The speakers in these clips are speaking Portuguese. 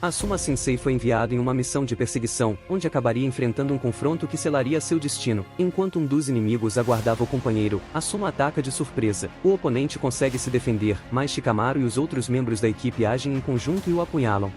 Asuma Sensei foi enviado em uma missão de perseguição, onde acabaria enfrentando um confronto que selaria seu destino. Enquanto um dos inimigos aguardava o companheiro, Asuma ataca de surpresa. O oponente consegue se defender, mas Shikamaru e os outros membros da equipe agem em conjunto e o apunhalam.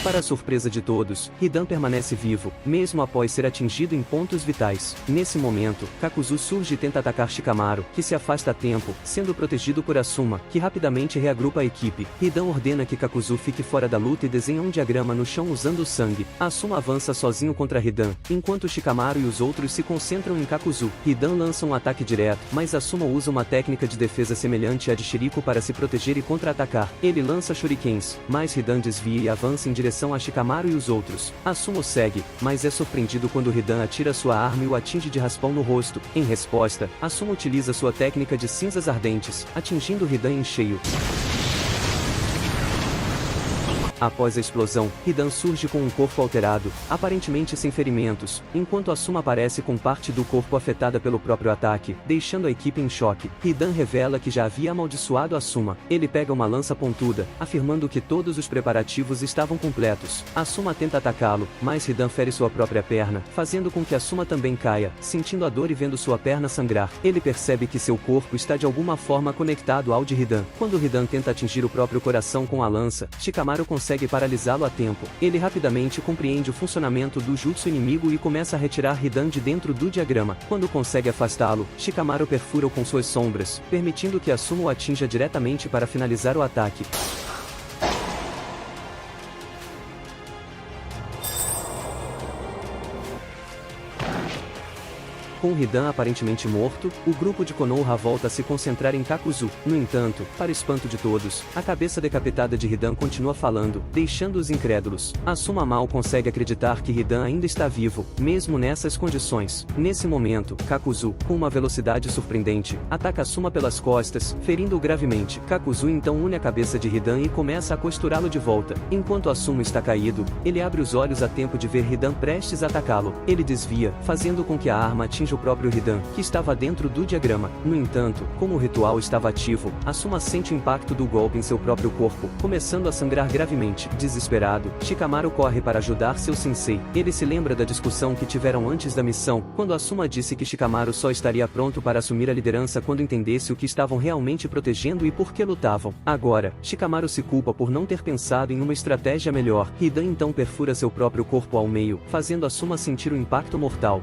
Para a surpresa de todos, Hidan permanece vivo, mesmo após ser atingido em pontos vitais. Nesse momento, Kakuzu surge e tenta atacar Shikamaru, que se afasta a tempo, sendo protegido por Asuma, que rapidamente reagrupa a equipe. Hidan ordena que Kakuzu fique fora da luta e desenha um diagrama no chão usando o sangue. Asuma avança sozinho contra Hidan, enquanto Shikamaru e os outros se concentram em Kakuzu. Hidan lança um ataque direto, mas Asuma usa uma técnica de defesa semelhante à de Shiriko para se proteger e contra-atacar. Ele lança shurikens, mas Hidan desvia e avança em direção a Shikamaru e os outros. Asuma o segue, mas é surpreendido quando Hidan atira sua arma e o atinge de raspão no rosto. Em resposta, Asuma utiliza sua técnica de cinzas ardentes, atingindo Hidan em cheio. Após a explosão, Hidan surge com um corpo alterado, aparentemente sem ferimentos, enquanto Asuma aparece com parte do corpo afetada pelo próprio ataque, deixando a equipe em choque. Hidan revela que já havia amaldiçoado Asuma. Ele pega uma lança pontuda, afirmando que todos os preparativos estavam completos. Asuma tenta atacá-lo, mas Hidan fere sua própria perna, fazendo com que Asuma também caia, sentindo a dor e vendo sua perna sangrar. Ele percebe que seu corpo está de alguma forma conectado ao de Hidan. Quando Hidan tenta atingir o próprio coração com a lança, Shikamaru consegue paralisá-lo a tempo. Ele rapidamente compreende o funcionamento do jutsu inimigo e começa a retirar Hidan de dentro do diagrama. Quando consegue afastá-lo, Shikamaru perfura-o com suas sombras, permitindo que Asuma o atinja diretamente para finalizar o ataque. Com Hidan aparentemente morto, o grupo de Konoha volta a se concentrar em Kakuzu. No entanto, para espanto de todos, a cabeça decapitada de Hidan continua falando, deixando-os incrédulos. Asuma mal consegue acreditar que Hidan ainda está vivo, mesmo nessas condições. Nesse momento, Kakuzu, com uma velocidade surpreendente, ataca Asuma pelas costas, ferindo-o gravemente. Kakuzu então une a cabeça de Hidan e começa a costurá-lo de volta. Enquanto Asuma está caído, ele abre os olhos a tempo de ver Hidan prestes a atacá-lo. Ele desvia, fazendo com que a arma atinja o próprio Hidan, que estava dentro do diagrama. No entanto, como o ritual estava ativo, Asuma sente o impacto do golpe em seu próprio corpo, começando a sangrar gravemente. Desesperado, Shikamaru corre para ajudar seu sensei. Ele se lembra da discussão que tiveram antes da missão, quando Asuma disse que Shikamaru só estaria pronto para assumir a liderança quando entendesse o que estavam realmente protegendo e por que lutavam. Agora, Shikamaru se culpa por não ter pensado em uma estratégia melhor. Hidan então perfura seu próprio corpo ao meio, fazendo Asuma sentir o impacto mortal.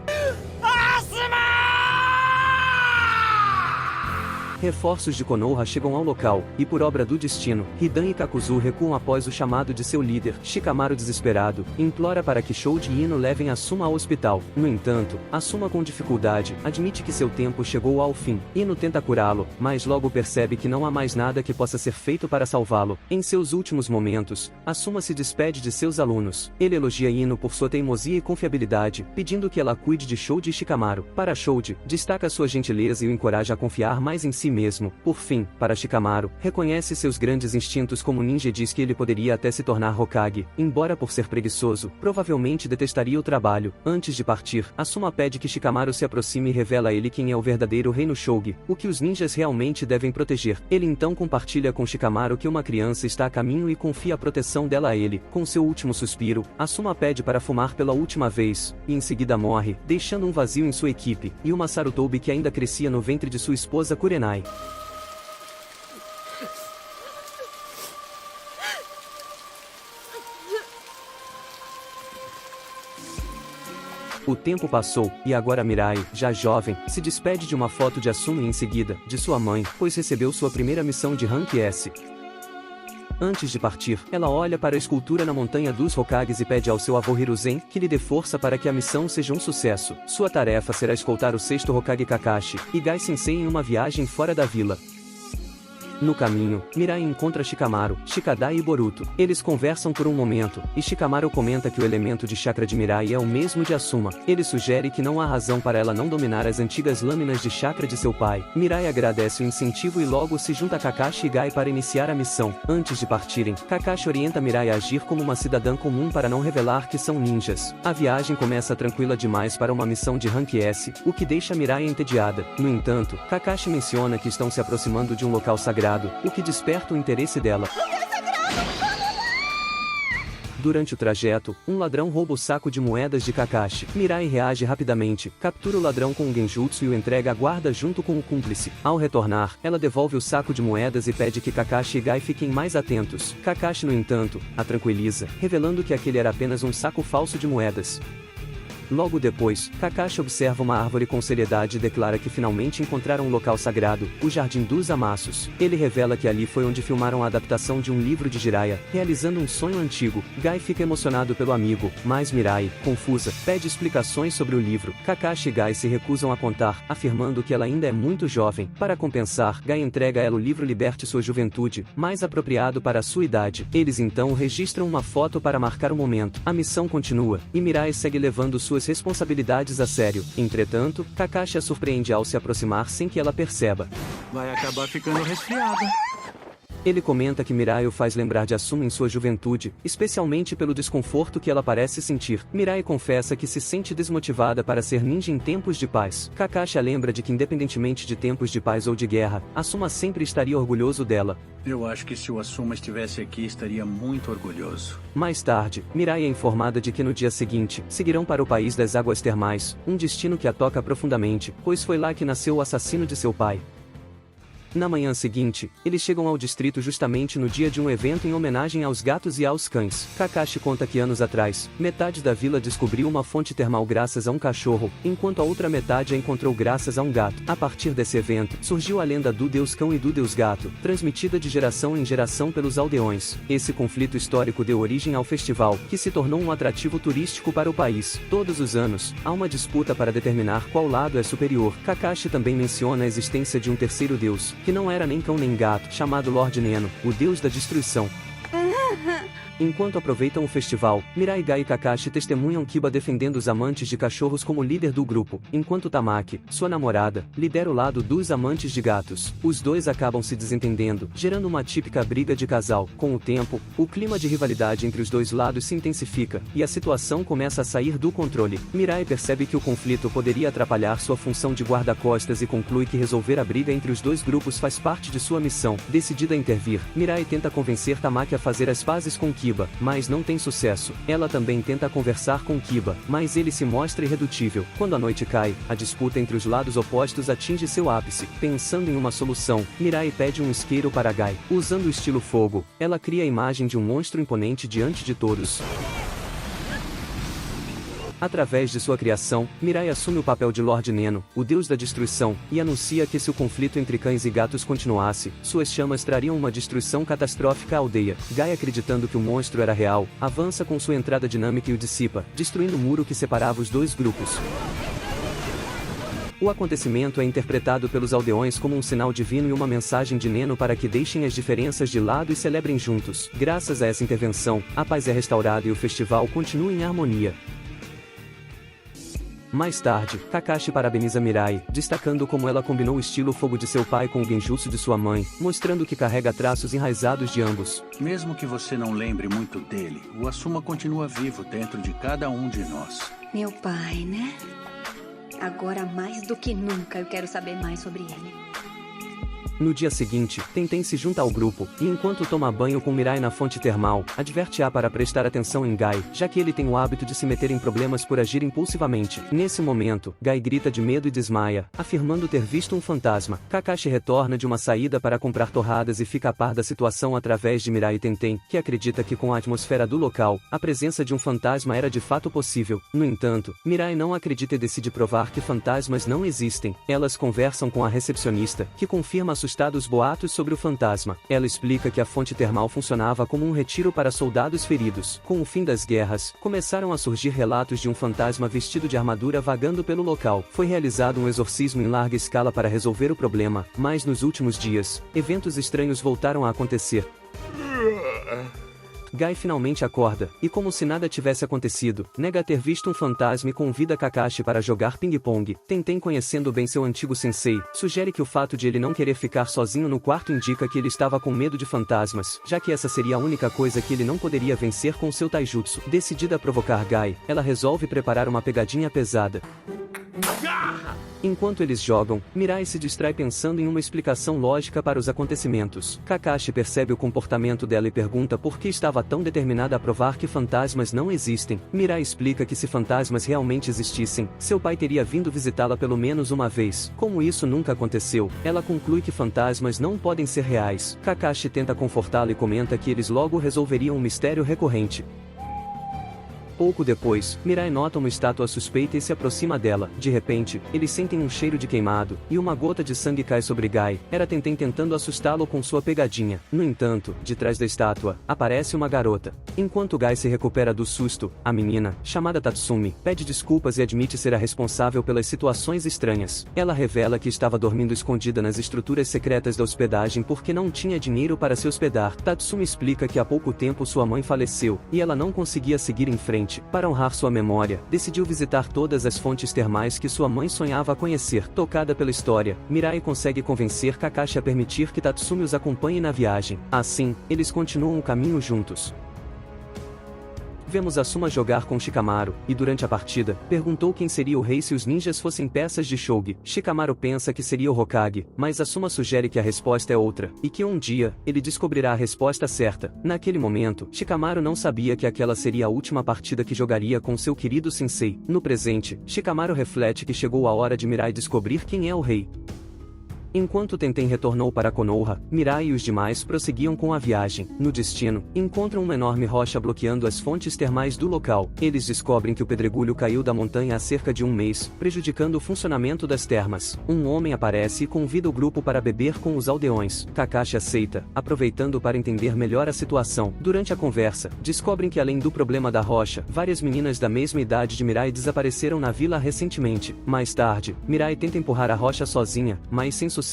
Reforços de Konoha chegam ao local, e por obra do destino, Hidan e Kakuzu recuam após o chamado de seu líder. Shikamaru, desesperado, implora para que Shoji e Ino levem Asuma ao hospital. No entanto, Asuma com dificuldade, admite que seu tempo chegou ao fim. Ino tenta curá-lo, mas logo percebe que não há mais nada que possa ser feito para salvá-lo. Em seus últimos momentos, Asuma se despede de seus alunos. Ele elogia Ino por sua teimosia e confiabilidade, pedindo que ela cuide de Shoji e Shikamaru. Para Shoji, destaca sua gentileza e o encoraja a confiar mais em si mesmo. Por fim, para Shikamaru, reconhece seus grandes instintos como ninja e diz que ele poderia até se tornar Hokage, embora por ser preguiçoso, provavelmente detestaria o trabalho. Antes de partir, Asuma pede que Shikamaru se aproxime e revela a ele quem é o verdadeiro rei no Shogi, o que os ninjas realmente devem proteger. Ele então compartilha com Shikamaru que uma criança está a caminho e confia a proteção dela a ele. Com seu último suspiro, Asuma pede para fumar pela última vez, e em seguida morre, deixando um vazio em sua equipe, e uma Sarutobi que ainda crescia no ventre de sua esposa Kurenai. O tempo passou, e agora Mirai, já jovem, se despede de uma foto de Asuma e em seguida, de sua mãe, pois recebeu sua primeira missão de Rank S. Antes de partir, ela olha para a escultura na montanha dos Hokages e pede ao seu avô Hiruzen que lhe dê força para que a missão seja um sucesso. Sua tarefa será escoltar o sexto Hokage Kakashi, e Gai Sensei em uma viagem fora da vila. No caminho, Mirai encontra Shikamaru, Shikadai e Boruto. Eles conversam por um momento, e Shikamaru comenta que o elemento de chakra de Mirai é o mesmo de Asuma. Ele sugere que não há razão para ela não dominar as antigas lâminas de chakra de seu pai. Mirai agradece o incentivo e logo se junta a Kakashi e Gai para iniciar a missão. Antes de partirem, Kakashi orienta Mirai a agir como uma cidadã comum para não revelar que são ninjas. A viagem começa tranquila demais para uma missão de Rank S, o que deixa Mirai entediada. No entanto, Kakashi menciona que estão se aproximando de um local sagrado, o que desperta o interesse dela. Durante o trajeto, um ladrão rouba o saco de moedas de Kakashi. Mirai reage rapidamente, captura o ladrão com um genjutsu e o entrega à guarda junto com o cúmplice. Ao retornar, ela devolve o saco de moedas e pede que Kakashi e Gai fiquem mais atentos. Kakashi, no entanto, a tranquiliza, revelando que aquele era apenas um saco falso de moedas. Logo depois, Kakashi observa uma árvore com seriedade e declara que finalmente encontraram um local sagrado, o Jardim dos Amassos. Ele revela que ali foi onde filmaram a adaptação de um livro de Jiraiya, realizando um sonho antigo. Gai fica emocionado pelo amigo, mas Mirai, confusa, pede explicações sobre o livro. Kakashi e Gai se recusam a contar, afirmando que ela ainda é muito jovem. Para compensar, Gai entrega a ela o livro Liberte Sua Juventude, mais apropriado para a sua idade. Eles então registram uma foto para marcar o momento. A missão continua, e Mirai segue levando suas responsabilidades a sério. Entretanto, Kakashi a surpreende ao se aproximar sem que ela perceba. Vai acabar ficando resfriada. Ele comenta que Mirai o faz lembrar de Asuma em sua juventude, especialmente pelo desconforto que ela parece sentir. Mirai confessa que se sente desmotivada para ser ninja em tempos de paz. Kakashi a lembra de que independentemente de tempos de paz ou de guerra, Asuma sempre estaria orgulhoso dela. Eu acho que se o Asuma estivesse aqui, estaria muito orgulhoso. Mais tarde, Mirai é informada de que no dia seguinte, seguirão para o país das águas termais, um destino que a toca profundamente, pois foi lá que nasceu o assassino de seu pai. Na manhã seguinte, eles chegam ao distrito justamente no dia de um evento em homenagem aos gatos e aos cães. Kakashi conta que anos atrás, metade da vila descobriu uma fonte termal graças a um cachorro, enquanto a outra metade a encontrou graças a um gato. A partir desse evento, surgiu a lenda do Deus Cão e do Deus Gato, transmitida de geração em geração pelos aldeões. Esse conflito histórico deu origem ao festival, que se tornou um atrativo turístico para o país. Todos os anos, há uma disputa para determinar qual lado é superior. Kakashi também menciona a existência de um terceiro deus, que não era nem cão nem gato, chamado Lord Neno, o deus da destruição. Enquanto aproveitam o festival, Mirai, Gai e Kakashi testemunham Kiba defendendo os amantes de cachorros como líder do grupo, enquanto Tamaki, sua namorada, lidera o lado dos amantes de gatos. Os dois acabam se desentendendo, gerando uma típica briga de casal. Com o tempo, o clima de rivalidade entre os dois lados se intensifica, e a situação começa a sair do controle. Mirai percebe que o conflito poderia atrapalhar sua função de guarda-costas e conclui que resolver a briga entre os dois grupos faz parte de sua missão. Decidida a intervir, Mirai tenta convencer Tamaki a fazer as pazes com Kiba, mas não tem sucesso. Ela também tenta conversar com Kiba, mas ele se mostra irredutível. Quando a noite cai, a disputa entre os lados opostos atinge seu ápice. Pensando em uma solução, Mirai pede um isqueiro para Gai. Usando o estilo fogo, ela cria a imagem de um monstro imponente diante de todos. Através de sua criação, Mirai assume o papel de Lord Neno, o deus da destruição, e anuncia que se o conflito entre cães e gatos continuasse, suas chamas trariam uma destruição catastrófica à aldeia. Gai, acreditando que o monstro era real, avança com sua entrada dinâmica e o dissipa, destruindo o muro que separava os dois grupos. O acontecimento é interpretado pelos aldeões como um sinal divino e uma mensagem de Neno para que deixem as diferenças de lado e celebrem juntos. Graças a essa intervenção, a paz é restaurada e o festival continua em harmonia. Mais tarde, Kakashi parabeniza Mirai, destacando como ela combinou o estilo fogo de seu pai com o genjutsu de sua mãe, mostrando que carrega traços enraizados de ambos. Mesmo que você não lembre muito dele, o Asuma continua vivo dentro de cada um de nós. Meu pai, né? Agora mais do que nunca eu quero saber mais sobre ele. No dia seguinte, Tenten se junta ao grupo, e enquanto toma banho com Mirai na fonte termal, adverte-a para prestar atenção em Gai, já que ele tem o hábito de se meter em problemas por agir impulsivamente. Nesse momento, Gai grita de medo e desmaia, afirmando ter visto um fantasma. Kakashi retorna de uma saída para comprar torradas e fica a par da situação através de Mirai e Tenten, que acredita que com a atmosfera do local, a presença de um fantasma era de fato possível. No entanto, Mirai não acredita e decide provar que fantasmas não existem. Elas conversam com a recepcionista, que confirma assustados boatos sobre o fantasma. Ela explica que a fonte termal funcionava como um retiro para soldados feridos. Com o fim das guerras, começaram a surgir relatos de um fantasma vestido de armadura vagando pelo local. Foi realizado um exorcismo em larga escala para resolver o problema, mas nos últimos dias, eventos estranhos voltaram a acontecer. Gai finalmente acorda, e como se nada tivesse acontecido, nega ter visto um fantasma e convida Kakashi para jogar ping-pong. Tenten, conhecendo bem seu antigo sensei, sugere que o fato de ele não querer ficar sozinho no quarto indica que ele estava com medo de fantasmas, já que essa seria a única coisa que ele não poderia vencer com seu taijutsu. Decidida a provocar Gai, ela resolve preparar uma pegadinha pesada. Enquanto eles jogam, Mirai se distrai pensando em uma explicação lógica para os acontecimentos. Kakashi percebe o comportamento dela e pergunta por que estava tão determinada a provar que fantasmas não existem. Mirai explica que se fantasmas realmente existissem, seu pai teria vindo visitá-la pelo menos uma vez. Como isso nunca aconteceu, ela conclui que fantasmas não podem ser reais. Kakashi tenta confortá-la e comenta que eles logo resolveriam um mistério recorrente. Pouco depois, Mirai nota uma estátua suspeita e se aproxima dela. De repente, eles sentem um cheiro de queimado, e uma gota de sangue cai sobre Gai. Era Tenten tentando assustá-lo com sua pegadinha. No entanto, de trás da estátua, aparece uma garota. Enquanto Gai se recupera do susto, a menina, chamada Tatsumi, pede desculpas e admite ser a responsável pelas situações estranhas. Ela revela que estava dormindo escondida nas estruturas secretas da hospedagem porque não tinha dinheiro para se hospedar. Tatsumi explica que há pouco tempo sua mãe faleceu, e ela não conseguia seguir em frente. Para honrar sua memória, decidiu visitar todas as fontes termais que sua mãe sonhava conhecer. Tocada pela história, Mirai consegue convencer Kakashi a permitir que Tatsumi os acompanhe na viagem. Assim, eles continuam o caminho juntos. Vemos Asuma jogar com Shikamaru, e durante a partida, perguntou quem seria o rei se os ninjas fossem peças de shogi. Shikamaru pensa que seria o Hokage, mas Asuma sugere que a resposta é outra, e que um dia, ele descobrirá a resposta certa. Naquele momento, Shikamaru não sabia que aquela seria a última partida que jogaria com seu querido sensei. No presente, Shikamaru reflete que chegou a hora de Mirai descobrir quem é o rei. Enquanto Tenten retornou para Konoha, Mirai e os demais prosseguiam com a viagem. No destino, encontram uma enorme rocha bloqueando as fontes termais do local. Eles descobrem que o pedregulho caiu da montanha há cerca de um mês, prejudicando o funcionamento das termas. Um homem aparece e convida o grupo para beber com os aldeões. Kakashi aceita, aproveitando para entender melhor a situação. Durante a conversa, descobrem que além do problema da rocha, várias meninas da mesma idade de Mirai desapareceram na vila recentemente. Mais tarde, Mirai tenta empurrar a rocha sozinha, mas sem sucesso.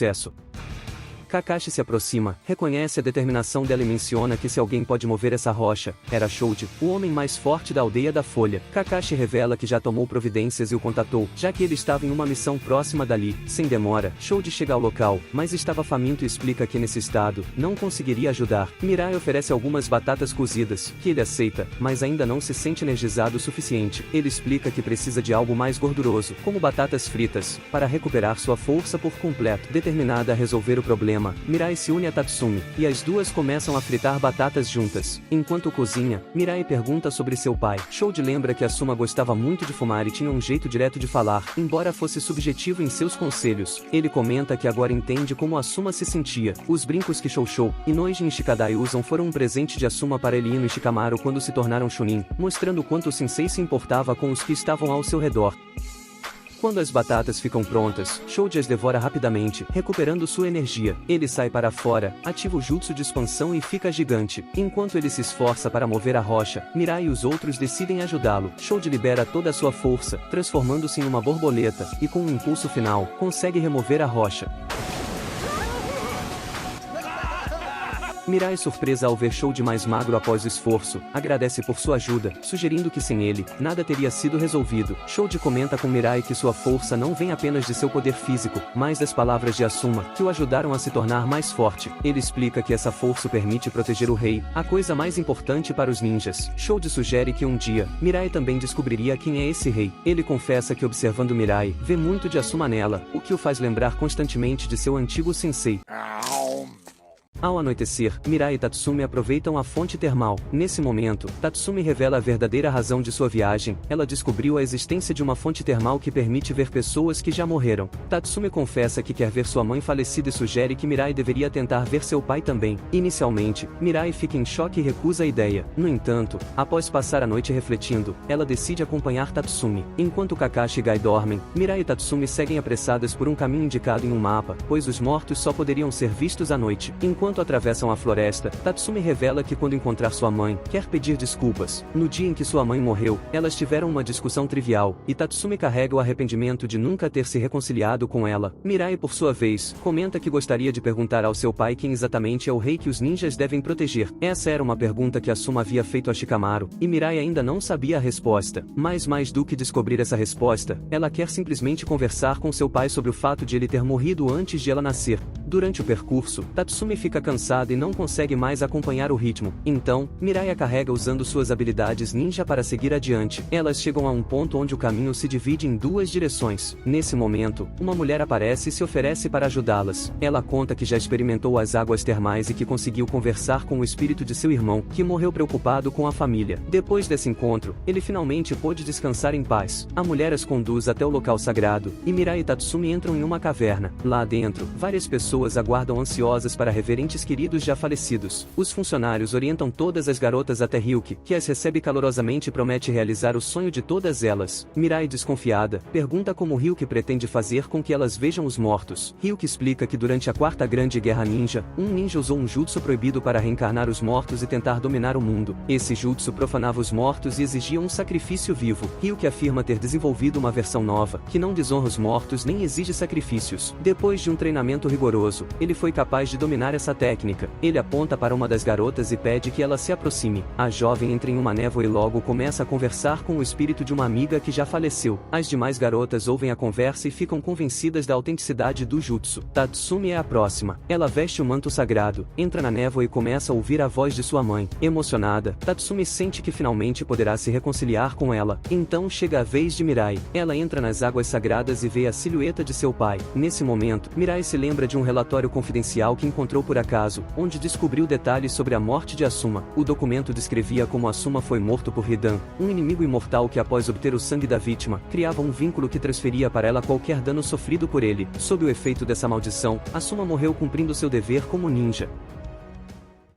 Kakashi se aproxima, reconhece a determinação dela e menciona que se alguém pode mover essa rocha, era Shoji, o homem mais forte da aldeia da Folha. Kakashi revela que já tomou providências e o contatou, já que ele estava em uma missão próxima dali. Sem demora, Shoji chega ao local, mas estava faminto e explica que nesse estado, não conseguiria ajudar. Mirai oferece algumas batatas cozidas, que ele aceita, mas ainda não se sente energizado o suficiente. Ele explica que precisa de algo mais gorduroso, como batatas fritas, para recuperar sua força por completo. Determinada a resolver o problema, Mirai se une a Tatsumi, e as duas começam a fritar batatas juntas. Enquanto cozinha, Mirai pergunta sobre seu pai. Shoji lembra que Asuma gostava muito de fumar e tinha um jeito direto de falar, embora fosse subjetivo em seus conselhos. Ele comenta que agora entende como Asuma se sentia. Os brincos que Shoushou, Inoji e Shikadai usam foram um presente de Asuma para Elino e Shikamaru quando se tornaram Chunin, mostrando quanto o sensei se importava com os que estavam ao seu redor. Quando as batatas ficam prontas, Shoji as devora rapidamente, recuperando sua energia. Ele sai para fora, ativa o jutsu de expansão e fica gigante. Enquanto ele se esforça para mover a rocha, Mirai e os outros decidem ajudá-lo. Shoji libera toda a sua força, transformando-se em uma borboleta, e com um impulso final, consegue remover a rocha. Mirai, surpresa ao ver Shoji mais magro após o esforço, agradece por sua ajuda, sugerindo que sem ele, nada teria sido resolvido. Shoji comenta com Mirai que sua força não vem apenas de seu poder físico, mas das palavras de Asuma, que o ajudaram a se tornar mais forte. Ele explica que essa força o permite proteger o rei, a coisa mais importante para os ninjas. Shoji sugere que um dia, Mirai também descobriria quem é esse rei. Ele confessa que observando Mirai, vê muito de Asuma nela, o que o faz lembrar constantemente de seu antigo sensei. Ao anoitecer, Mirai e Tatsumi aproveitam a fonte termal. Nesse momento, Tatsumi revela a verdadeira razão de sua viagem. Ela descobriu a existência de uma fonte termal que permite ver pessoas que já morreram. Tatsumi confessa que quer ver sua mãe falecida e sugere que Mirai deveria tentar ver seu pai também. Inicialmente, Mirai fica em choque e recusa a ideia. No entanto, após passar a noite refletindo, ela decide acompanhar Tatsumi. Enquanto Kakashi e Gai dormem, Mirai e Tatsumi seguem apressadas por um caminho indicado em um mapa, pois os mortos só poderiam ser vistos à noite. Enquanto atravessam a floresta, Tatsumi revela que quando encontrar sua mãe, quer pedir desculpas. No dia em que sua mãe morreu, elas tiveram uma discussão trivial, e Tatsumi carrega o arrependimento de nunca ter se reconciliado com ela. Mirai, por sua vez, comenta que gostaria de perguntar ao seu pai quem exatamente é o rei que os ninjas devem proteger. Essa era uma pergunta que Asuma havia feito a Shikamaru, e Mirai ainda não sabia a resposta. Mas mais do que descobrir essa resposta, ela quer simplesmente conversar com seu pai sobre o fato de ele ter morrido antes de ela nascer. Durante o percurso, Tatsumi fica cansada e não consegue mais acompanhar o ritmo. Então, Mirai a carrega usando suas habilidades ninja para seguir adiante. Elas chegam a um ponto onde o caminho se divide em duas direções. Nesse momento, uma mulher aparece e se oferece para ajudá-las. Ela conta que já experimentou as águas termais e que conseguiu conversar com o espírito de seu irmão, que morreu preocupado com a família. Depois desse encontro, ele finalmente pôde descansar em paz. A mulher as conduz até o local sagrado, e Mirai e Tatsumi entram em uma caverna. Lá dentro, várias pessoas aguardam ansiosas para rever entes queridos já falecidos. Os funcionários orientam todas as garotas até Ryuki, que as recebe calorosamente e promete realizar o sonho de todas elas. Mirai, desconfiada, pergunta como Ryuki pretende fazer com que elas vejam os mortos. Ryuki explica que durante a Quarta Grande Guerra Ninja, um ninja usou um jutsu proibido para reencarnar os mortos e tentar dominar o mundo. Esse jutsu profanava os mortos e exigia um sacrifício vivo. Ryuki afirma ter desenvolvido uma versão nova, que não desonra os mortos nem exige sacrifícios. Depois de um treinamento rigoroso, ele foi capaz de dominar essa técnica. Ele aponta para uma das garotas e pede que ela se aproxime. A jovem entra em uma névoa e logo começa a conversar com o espírito de uma amiga que já faleceu. As demais garotas ouvem a conversa e ficam convencidas da autenticidade do jutsu. Tatsumi é a próxima. Ela veste o manto sagrado, entra na névoa e começa a ouvir a voz de sua mãe. Emocionada, Tatsumi sente que finalmente poderá se reconciliar com ela. Então chega a vez de Mirai. Ela entra nas águas sagradas e vê a silhueta de seu pai. Nesse momento, Mirai se lembra de um relatório confidencial que encontrou por acaso, onde descobriu detalhes sobre a morte de Asuma. O documento descrevia como Asuma foi morto por Hidan, um inimigo imortal que após obter o sangue da vítima, criava um vínculo que transferia para ela qualquer dano sofrido por ele. Sob o efeito dessa maldição, Asuma morreu cumprindo seu dever como ninja.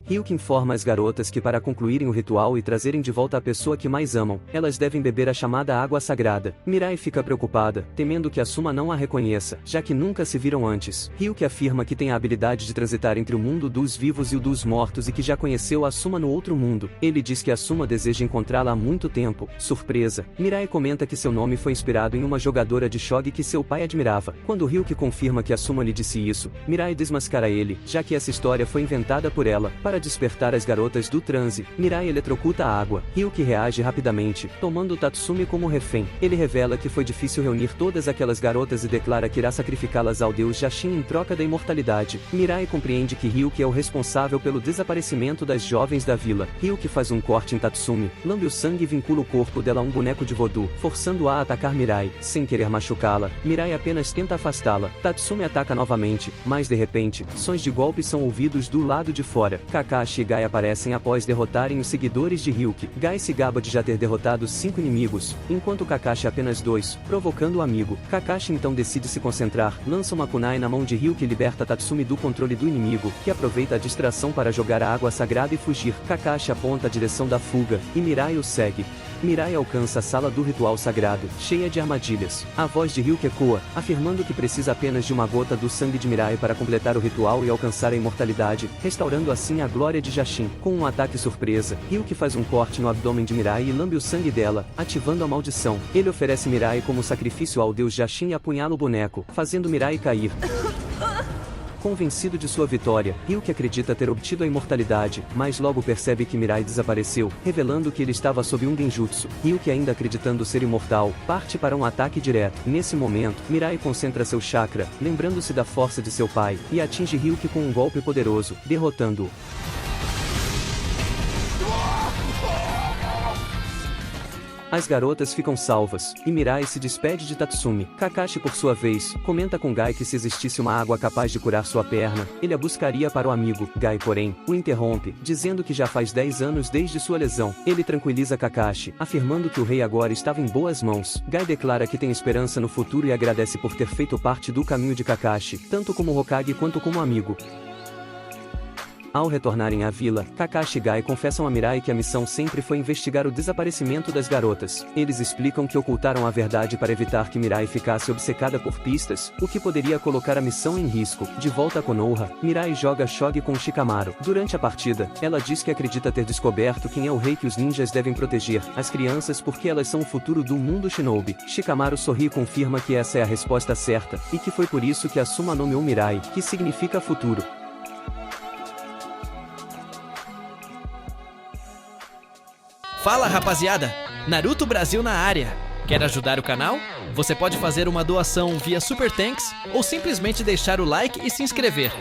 Ryuki informa as garotas que para concluírem o ritual e trazerem de volta a pessoa que mais amam, elas devem beber a chamada água sagrada. Mirai fica preocupada, temendo que Asuma não a reconheça, já que nunca se viram antes. Ryuki afirma que tem a habilidade de transitar entre o mundo dos vivos e o dos mortos e que já conheceu Asuma no outro mundo. Ele diz que Asuma deseja encontrá-la há muito tempo. Surpresa, Mirai comenta que seu nome foi inspirado em uma jogadora de shogi que seu pai admirava. Quando Ryuki confirma que Asuma lhe disse isso, Mirai desmascara ele, já que essa história foi inventada por ela. Para despertar as garotas do transe, Mirai eletrocuta a água. Ryuki reage rapidamente, tomando Tatsumi como refém. Ele revela que foi difícil reunir todas aquelas garotas e declara que irá sacrificá-las ao deus Jashin em troca da imortalidade. Mirai compreende que Ryuki é o responsável pelo desaparecimento das jovens da vila. Ryuki faz um corte em Tatsumi, lambe o sangue e vincula o corpo dela a um boneco de voodoo, forçando-a a atacar Mirai. Sem querer machucá-la, Mirai apenas tenta afastá-la. Tatsumi ataca novamente, mas de repente, sons de golpes são ouvidos do lado de fora. Kakashi e Gai aparecem após derrotarem os seguidores de Ryuki. Gai se gaba de já ter derrotado 5 inimigos, enquanto Kakashi apenas 2, provocando o amigo. Kakashi então decide se concentrar, lança uma kunai na mão de Ryuki e liberta Tatsumi do controle do inimigo, que aproveita a distração para jogar a água sagrada e fugir. Kakashi aponta a direção da fuga, e Mirai o segue. Mirai alcança a sala do ritual sagrado, cheia de armadilhas. A voz de Ryuki ecoa, afirmando que precisa apenas de uma gota do sangue de Mirai para completar o ritual e alcançar a imortalidade, restaurando assim a glória de Jashin. Com um ataque surpresa, Ryuki faz um corte no abdômen de Mirai e lambe o sangue dela, ativando a maldição. Ele oferece Mirai como sacrifício ao deus Jashin e apunhala o boneco, fazendo Mirai cair. Convencido de sua vitória, Ryuki acredita ter obtido a imortalidade, mas logo percebe que Mirai desapareceu, revelando que ele estava sob um genjutsu. Ryuki, ainda acreditando ser imortal, parte para um ataque direto. Nesse momento, Mirai concentra seu chakra, lembrando-se da força de seu pai, e atinge Ryuki com um golpe poderoso, derrotando-o. As garotas ficam salvas, e Mirai se despede de Tatsumi. Kakashi, por sua vez, comenta com Gai que se existisse uma água capaz de curar sua perna, ele a buscaria para o amigo. Gai, porém, o interrompe, dizendo que já faz 10 anos desde sua lesão. Ele tranquiliza Kakashi, afirmando que o rei agora estava em boas mãos. Gai declara que tem esperança no futuro e agradece por ter feito parte do caminho de Kakashi, tanto como Hokage quanto como amigo. Ao retornarem à vila, Kakashi e Gai confessam a Mirai que a missão sempre foi investigar o desaparecimento das garotas. Eles explicam que ocultaram a verdade para evitar que Mirai ficasse obcecada por pistas, o que poderia colocar a missão em risco. De volta a Konoha, Mirai joga shogi com Shikamaru. Durante a partida, ela diz que acredita ter descoberto quem é o rei que os ninjas devem proteger, as crianças, porque elas são o futuro do mundo shinobi. Shikamaru sorri e confirma que essa é a resposta certa, e que foi por isso que Asuma nomeou Mirai, que significa futuro. Fala, rapaziada! Naruto Brasil na área! Quer ajudar o canal? Você pode fazer uma doação via Super Thanks ou simplesmente deixar o like e se inscrever.